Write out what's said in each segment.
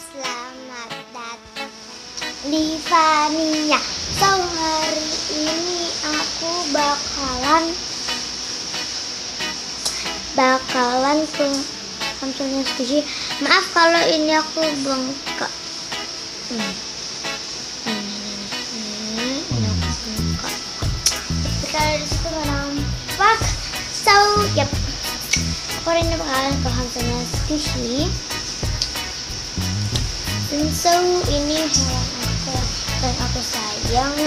Selamat datang di Fania. So hari ini aku bakalan ke kantornya Suji. Maaf kalau ini aku bengkak. Tapi kalau di situ nggak nampak. So yep. Aku hari ini bakalan ke kantornya Suji. Dan so ini hewan aku dan aku sayang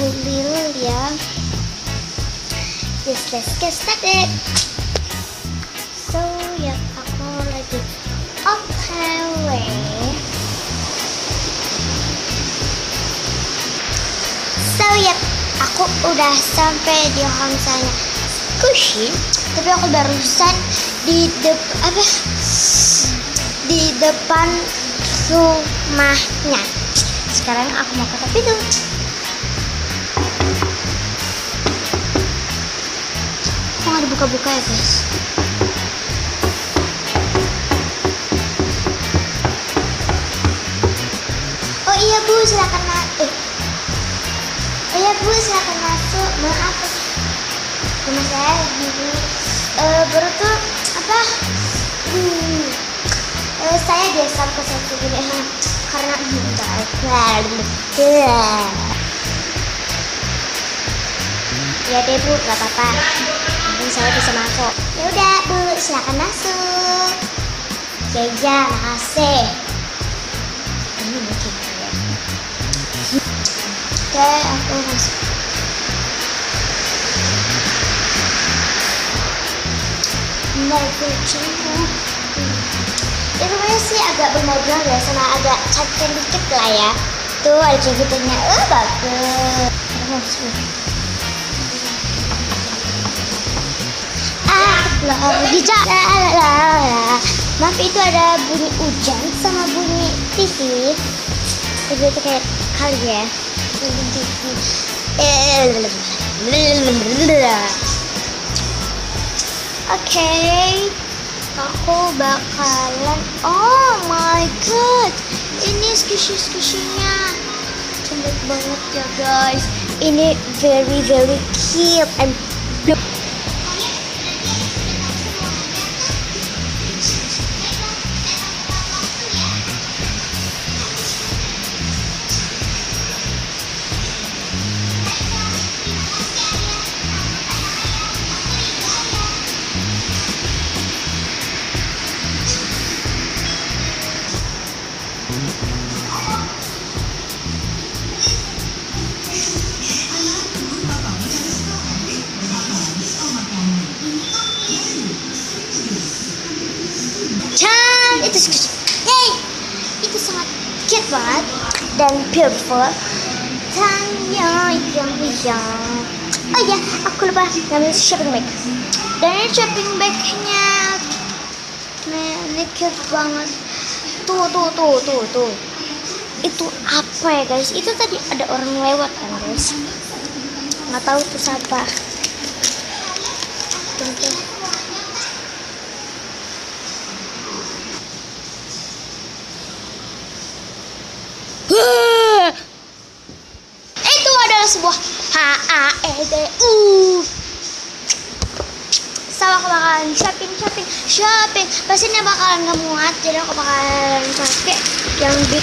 Ulil ya. Yes, let's get started. So ya aku lagi OTW. So ya aku udah sampai di Hamsanya Squishy. Tapi aku barusan di depan rumahnya. Sekarang aku mau ketok pintu. Kok nggak dibuka-buka ya guys? Oh iya bu, silakan masuk. Oh iya bu, silakan masuk. Maaf, rumah saya gini. Baru tuh apa? Saya biasa pesan segini karena ya deh bu, nggak apa-apa, mungkin saya bisa masuk. Ya udah bu, silakan masuk. Ya makasih. Ini mungkin ya. Oke, aku masuk. Ya rumahnya sih agak bermodal ya, sama agak cantik dikit lah ya. Tuh ada jenggotannya, bagus. Maaf itu ada bunyi hujan sama bunyi TV. Itu kayak kali ya. Oke. Aku bakalan, oh my god, ini squishy-squishy-nya cantik banget ya guys. Ini very cute and blue. Itu squishy. Yay! Itu sangat cute banget dan beautiful. Tanya yang oh ya, aku lupa ngambil shopping bag. Dan ini shopping bagnya, ini cute banget. Tuh. Itu apa ya guys? Itu tadi ada orang lewat kan guys? Nggak tahu itu siapa. Tuh. Itu adalah sebuah HAEDU. So aku bakalan shopping. Pastinya bakalan gak muat, jadi aku bakalan pakai yang big.